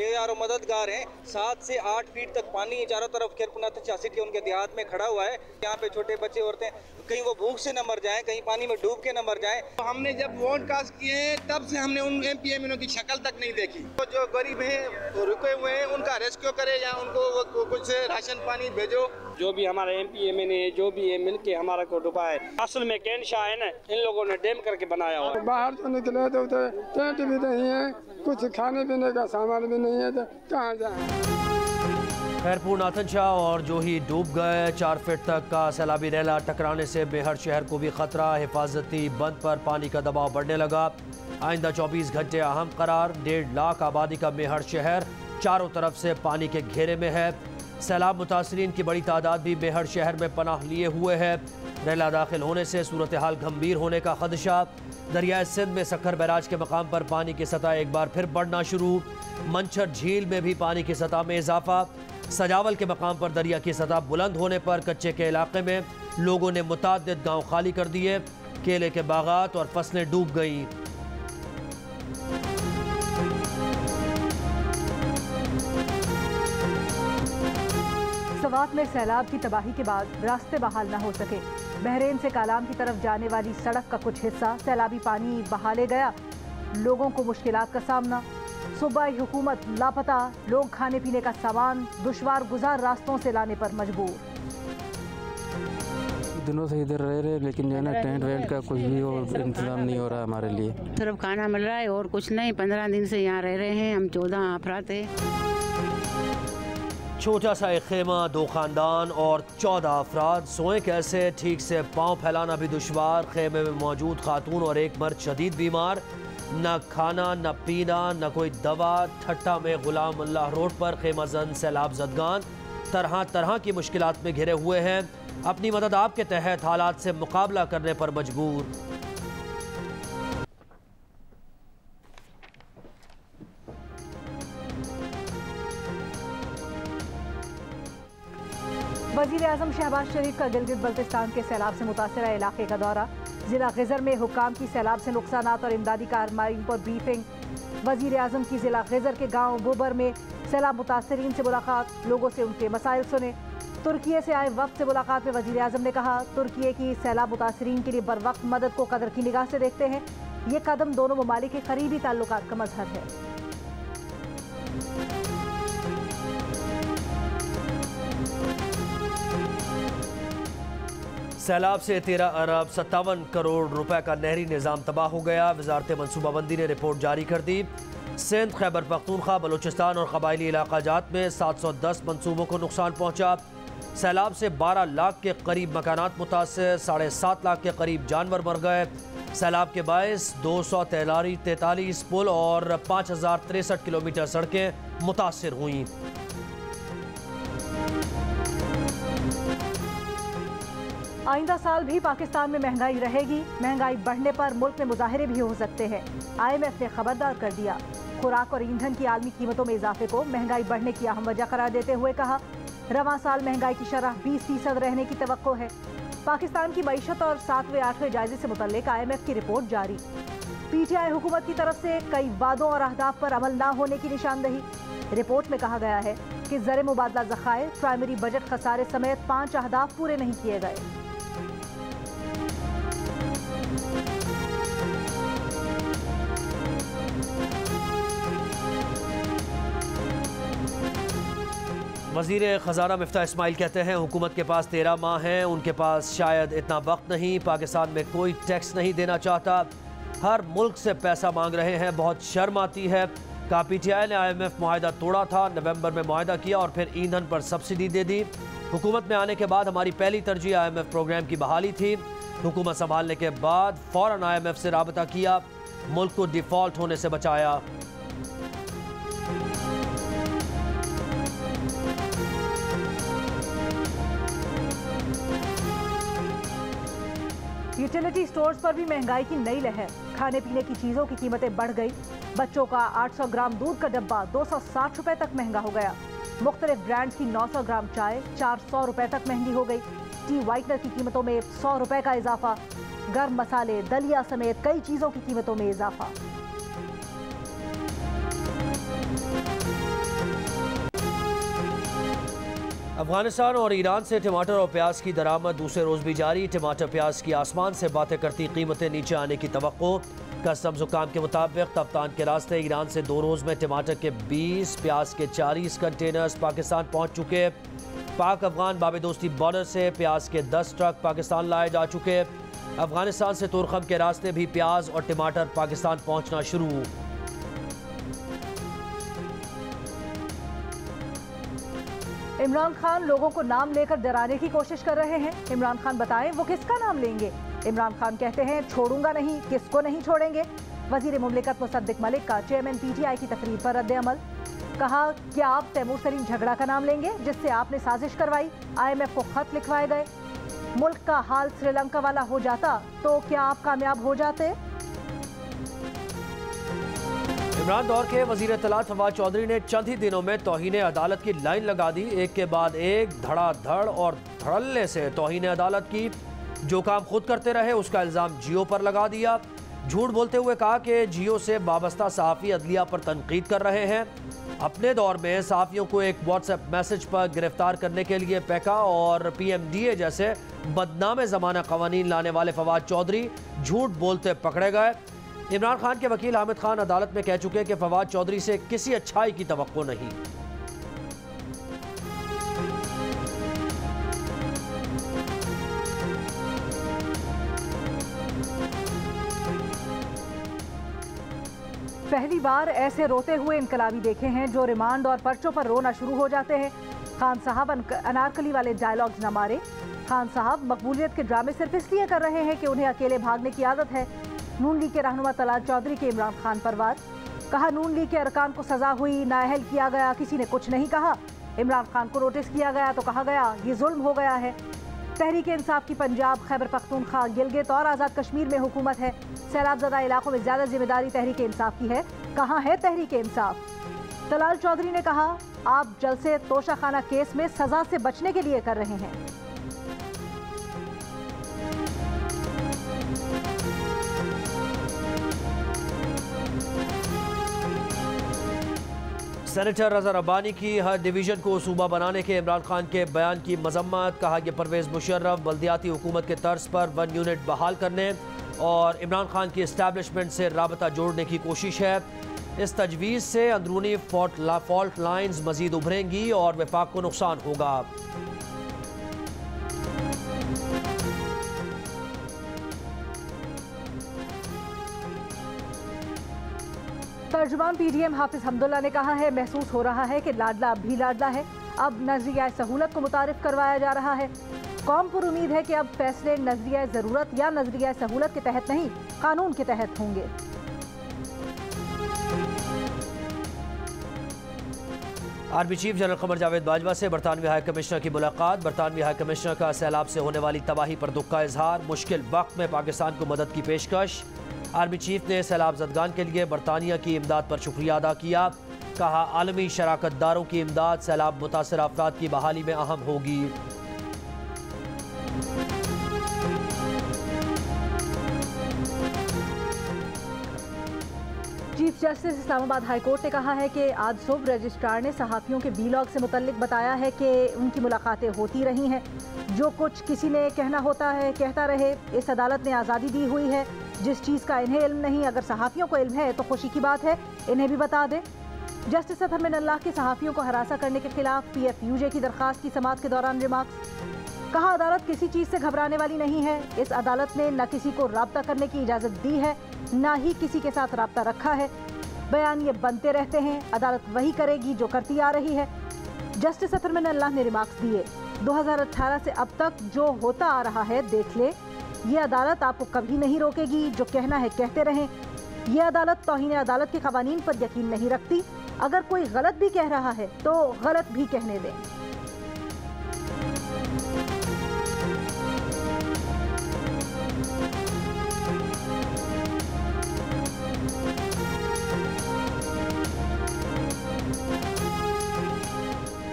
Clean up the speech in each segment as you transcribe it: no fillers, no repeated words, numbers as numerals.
बेयार मददगार हैं। 7 से 8 फीट तक पानी चारों तरफ खैरपुर सिटी उनके देहात में खड़ा हुआ है। यहाँ पे छोटे बच्चे औरतें कहीं वो भूख से न मर जाएं, कहीं पानी में डूब के न मर जाएं। तो हमने जब वोट कास्ट किए हैं तब से हमने उन एमपीएमएनओ की शक्ल तक नहीं देखी। तो जो गरीब हैं रुके हुए हैं उनका रेस्क्यू करे या उनको कुछ राशन पानी भेजो। जो भी हमारा एमपीएमएनए जो भी है मिलके हमारा को डुबाए। असल में कैन शाह है ना, इन लोगों ने डैम करके बनाया हुआ। बाहर तो निकले तो टेंट भी नहीं है, कुछ खाने पीने का सामान भी नहीं है, तो कहाँ जाए। खैरपुर नाथनशाह और जोही डूब गए। 4 फीट तक का सैलाबी रैला टकराने से मेहर शहर को भी खतरा। हिफाजती बंद पर पानी का दबाव बढ़ने लगा। आइंदा 24 घंटे अहम करार। 1.5 लाख आबादी का मेहर शहर चारों तरफ से पानी के घेरे में है। सैलाब मुतासरीन की बड़ी तादाद भी मेहर शहर में पनाह लिए हुए है। रैला दाखिल होने से सूरत हाल गंभीर होने का खदशा। दरियाए सिंध में सक्खर बैराज के मकाम पर पानी की सतह एक बार फिर बढ़ना शुरू। मंछर झील में भी पानी की सतह में इजाफा। सजावल के मकाम पर दरिया की सतह बुलंद होने पर कच्चे के इलाके में लोगों ने मुताद्दिद गांव खाली कर दिए। केले के बागात और फसलें डूब गईं। सवात में सैलाब की तबाही के बाद रास्ते बहाल न हो सके। बहरेन से कालाम की तरफ जाने वाली सड़क का कुछ हिस्सा सैलाबी पानी बहा ले गया। लोगों को मुश्किलात का सामना। सूबाई हुकूमत लापता। लोग खाने पीने का सामान दुश्वार गुजार रास्तों से लाने पर मजबूर। दिनों से इधर रह रहे लेकिन जो है ना टेंट वेंट का कुछ भी इंतजाम नहीं हो रहा हमारे लिए। सिर्फ खाना मिल रहा है और कुछ नहीं। 15 दिन से यहाँ रह रहे हैं हम। 14 अफराद हैं। छोटा सा एक खेमा, 2 खानदान और 14 अफराद। सोएं कैसे, ठीक से पाँव फैलाना भी दुश्वार। खेमे में मौजूद खातून और एक मर्द शदीद बीमार। न खाना न पीना न कोई दवा। ठट्टा में गुलाम अल्लाह रोड पर खेमा जन सैलाब जदगान तरह तरह की मुश्किलात में घिरे हुए हैं। अपनी मदद आपके तहत हालात से मुकाबला करने पर मजबूर। वज़ीर आज़म शहबाज शरीफ का गिलगित बल्तिस्तान के सैलाब से मुतासरा इलाके का दौरा। जिला ग़िज़र में हुक्काम की सैलाब से नुकसानात और इमदादी कार्रवाई पर ब्रीफिंग। वज़ीर आज़म की जिला ग़िज़र के गाँव बुबर में सैलाब मुतासरीन से मुलाकात। लोगों से उनके मसाइल सुने। तुर्की से आए वक्त से मुलाकात में वज़ीर आज़म ने कहा तुर्की की सैलाब मुतासरीन के लिए बर वक्त मदद को कदर की निगाह से देखते हैं। ये कदम दोनों ममालिक के करीबी ताल्लुकात का मज़हर है। सैलाब से 13 अरब 57 करोड़ रुपए का नहरी निज़ाम तबाह हो गया। वजारत मनसूबाबंदी ने रिपोर्ट जारी कर दी। सिंध, खैबर पख्तूनख्वा, बलूचिस्तान और कबायली इलाका जात में 710 मनसूबों को नुकसान पहुंचा। सैलाब से 12 लाख के करीब मकानात मुतासर। 7.5 लाख के करीब जानवर मर गए। सैलाब के बायस 243 पुल और 5063 किलोमीटर सड़कें मुतासर हुई। आइंदा साल भी पाकिस्तान में महंगाई रहेगी। महंगाई बढ़ने पर मुल्क में मुजाहरे भी हो सकते हैं। IMF ने खबरदार कर दिया। खुराक और ईंधन की आलमी कीमतों में इजाफे को महंगाई बढ़ने की अहम वजह करार देते हुए कहा रवां साल महंगाई की शरह 20% रहने की तवक्को है। पाकिस्तान की मईशत और 7वें 8वें जायजे से मुतल्लिक IMF की रिपोर्ट जारी। PTI हुकूमत की तरफ से कई वादों और अहदाफ पर अमल न होने की निशानदही। रिपोर्ट में कहा गया है कि ज़र मुबादला ज़खायर, प्राइमरी बजट खसारे समेत 5 अहदाफ पूरे नहीं किए गए। वज़ीर ख़ज़ाना मिफ्ता इस्माइल कहते हैं हुकूमत के पास 13 माह हैं। उनके पास शायद इतना वक्त नहीं। पाकिस्तान में कोई टैक्स नहीं देना चाहता। हर मुल्क से पैसा मांग रहे हैं। बहुत शर्म आती है। कहा PTI ने IMF मुआहदा तोड़ा था। नवंबर में मुआहदा किया और फिर ईंधन पर सब्सिडी दे दी। हुकूमत में आने के बाद हमारी पहली तरजीह IMF प्रोग्राम की बहाली थी। हुकूमत संभालने के बाद फ़ौरन IMF से राबता किया। मुल्क को डिफ़ॉल्ट होने से बचाया। यूटिलिटी स्टोर्स पर भी महंगाई की नई लहर। खाने पीने की चीज़ों की कीमतें बढ़ गई। बच्चों का 800 ग्राम दूध का डब्बा 260 रुपए तक महंगा हो गया। मुख्तलिफ ब्रांड्स की 900 ग्राम चाय 400 रुपए तक महंगी हो गई। टी वाइटनर की कीमतों में 100 रुपए का इजाफा। गर्म मसाले, दलिया समेत कई चीज़ों की कीमतों में इजाफा। अफगानिस्तान और ईरान से टमाटर और प्याज की दरामद दूसरे रोज भी जारी। टमाटर प्याज की आसमान से बातें करती कीमतें नीचे आने की तवक्को। कस्टम्स हुकाम के मुताबिक कप्तान के रास्ते ईरान से 2 रोज में टमाटर के 20, प्याज के 40 कंटेनर्स पाकिस्तान पहुंच चुके। पाक अफगान बाबे दोस्ती बॉर्डर से प्याज के 10 ट्रक पाकिस्तान लाए जा चुके। अफगानिस्तान से तुरखम के रास्ते भी प्याज और टमाटर पाकिस्तान पहुंचना शुरू। इमरान खान लोगों को नाम लेकर डराने की कोशिश कर रहे हैं। इमरान खान बताएं वो किसका नाम लेंगे। इमरान खान कहते हैं छोड़ूंगा नहीं, किसको नहीं छोड़ेंगे। वजीर मुमलिकत मुसद्दिक मलिक का चेयरमैन पीटीआई की तकरीर पर रद्द-ए-अमल। कहा क्या आप तैमूर सलीम झगड़ा का नाम लेंगे जिससे आपने साजिश करवाई, IMF को खत लिखवाए गए। मुल्क का हाल श्रीलंका वाला हो जाता तो क्या आप कामयाब हो जाते। इमरान दौर के वजीर इत्तलात फवाद चौधरी ने चंद ही दिनों में तौहीन अदालत की लाइन लगा दी। एक के बाद एक धड़ाधड़ और धड़ल्ले से तौहीन अदालत की। जो काम खुद करते रहे उसका इल्ज़ाम जियो पर लगा दिया। झूठ बोलते हुए कहा कि जियो से वाबस्ता सहाफ़ी अदलिया पर तनकीद कर रहे हैं। अपने दौर में सहाफ़ियों को एक व्हाट्सएप मैसेज पर गिरफ्तार करने के लिए पैका और PMDA जैसे बदनाम ज़माना कवानीन लाने वाले फवाद चौधरी झूठ बोलते पकड़े गए। इमरान खान के वकील हामिद खान अदालत में कह चुके कि फवाद चौधरी से किसी अच्छाई की तवक्को नहीं। पहली बार ऐसे रोते हुए इनकलाबी देखे हैं जो रिमांड और पर्चों पर रोना शुरू हो जाते हैं। खान साहब अनारकली वाले डायलॉग्स न मारे। खान साहब मकबूलियत के ड्रामे सिर्फ इसलिए कर रहे हैं कि उन्हें अकेले भागने की आदत है। नून लीग के रहनुमा तलाल चौधरी के इमरान खान पर वार। कहा नून लीग के अरकान को सजा हुई, नाअहल किया गया, किसी ने कुछ नहीं कहा। इमरान खान को नोटिस किया गया तो कहा गया ये जुल्म हो गया है। तहरीक इंसाफ की पंजाब, खैबर पख्तूनख्वा, गिलगित और आज़ाद कश्मीर में हुकूमत है। सैलाबज़दा इलाकों में ज़्यादा जिम्मेदारी तहरीक इंसाफ की है। कहाँ है तहरीक इंसाफ। तलाल चौधरी ने कहा आप जलसे तोशाखाना केस में सजा से बचने के लिए कर रहे हैं। सेनेटर रज़ा रब्बानी की हर डिवीज़न को सूबा बनाने के इमरान खान के बयान की मजम्मत। कहा कि परवेज़ मुशर्रफ बल्दियाती हुकूमत के तर्ज पर 1 यूनिट बहाल करने और इमरान खान की इस्टेब्लिशमेंट से राबता जोड़ने की कोशिश है। इस तजवीज़ से अंदरूनी फॉल्ट लाइन्स मजीद उभरेंगी और वफाक को नुकसान होगा। तर्जुमान PDM हाफिज हमदुल्ला ने कहा है महसूस हो रहा है कि लाडला अब भी लाडला है। अब नजरिया सहूलत को मुतारिफ करवाया जा रहा है। कौम पर उम्मीद है कि अब फैसले नजरिया ज़रूरत या नजरिया सहूलत के तहत नहीं, कानून के तहत होंगे। Army chief general Qamar Javed Bajwa से बरतानवी हाई कमिश्नर की मुलाकात। बरतानवी हाई कमिश्नर का सैलाब से होने वाली तबाही पर दुख का इजहार। मुश्किल वक्त में पाकिस्तान को मदद की पेशकश। आर्मी चीफ ने सैलाब ज़दगान के लिए बरतानिया की इमदाद पर शुक्रिया अदा किया। कहा आलमी शराकतदारों की इमदाद सैलाब मुतासर अफराद की बहाली में अहम होगी। Chief justice Islamabad high court ने कहा है कि आज सुबह रजिस्ट्रार ने सहाफ़ियों के B-लॉग से मुतल्लिक बताया है कि उनकी मुलाकातें होती रही हैं। जो कुछ किसी ने कहना होता है कहता रहे। इस अदालत ने आज़ादी दी हुई है। जिस चीज़ का इन्हें इल्म नहीं, अगर सहाफ़ियों को इल्म है तो खुशी की बात है, इन्हें भी बता दें। जस्टिस अतहर मिनल्लाह की सहाफ़ियों को हरासा करने के खिलाफ PFUJ की दरख्वास्त की समाअत के दौरान रिमार्क्स। कहा अदालत किसी चीज़ से घबराने वाली नहीं है। इस अदालत ने न किसी को राब्ता करने की इजाज़त दी है, न ही किसी के साथ राब्ता रखा है। बयान ये बनते रहते हैं, अदालत वही करेगी जो करती आ रही है। जस्टिस अतहर मिनल्लाह ने रिमार्क्स दिए 2018 से अब तक जो होता आ रहा है देख ले। ये अदालत आपको कभी नहीं रोकेगी, जो कहना है कहते रहें। ये अदालत तौहीन अदालत के कवानीन पर यकीन नहीं रखती। अगर कोई गलत भी कह रहा है तो गलत भी कहने दें।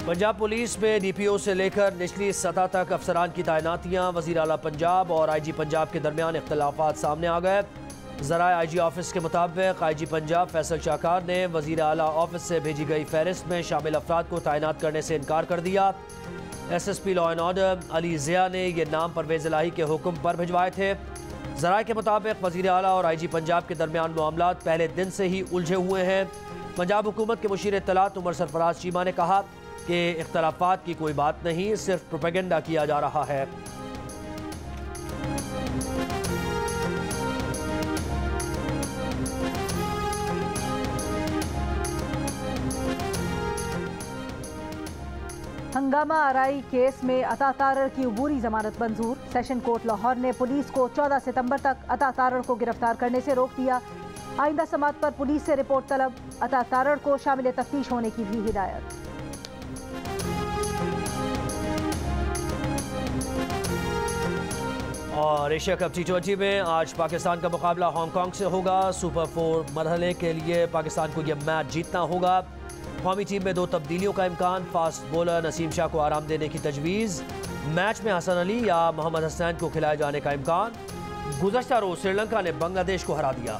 पंजाब पुलिस में DPO से लेकर निचली सतह तक अफसरान की तैनातियाँ। वज़ीर आला पंजाब और IG पंजाब के दरमियान इख्तलाफात सामने आ गए। ज़राए IG ऑफिस के मुताबिक IG पंजाब फैसल शाहकार ने वज़ीर आला ऑफिस से भेजी गई फहरिस्त में शामिल अफराद को तैनात करने से इनकार कर दिया। SSP law and order Ali Zia ने ये नाम परवेज़ इलाही के हुक्म पर भिजवाए थे। ज़राए के मुताबिक वज़ीर आला और IG पंजाब के दरमियान मामलात पहले दिन से ही उलझे हुए हैं। पंजाब हुकूमत के मुशीर इत्तलात उमर सरफराज चीमा ने कहा कि इख्तलाफात की कोई बात नहीं, सिर्फ प्रोपेगेंडा किया जा रहा है। हंगामा आरई केस में अता तारड़ की अबूरी जमानत मंजूर। सेशन कोर्ट लाहौर ने पुलिस को 14 सितंबर तक अता तारड़ को गिरफ्तार करने से रोक दिया। आइंदा समात पर पुलिस से रिपोर्ट तलब। अता तारड़ को शामिल तफ्तीश होने की भी हिदायत। और एशिया कप T20 में आज पाकिस्तान का मुकाबला हांगकांग से होगा। सुपर 4 मरहले के लिए पाकिस्तान को यह मैच जीतना होगा। कौमी टीम में 2 तब्दीलियों का इम्कान। फास्ट बॉलर नसीम शाह को आराम देने की तजवीज़। मैच में हसन अली या मोहम्मद हसनैन को खिलाए जाने का इम्कान। गुज़श्ता रोज़ श्रीलंका ने बांग्लादेश को हरा दिया।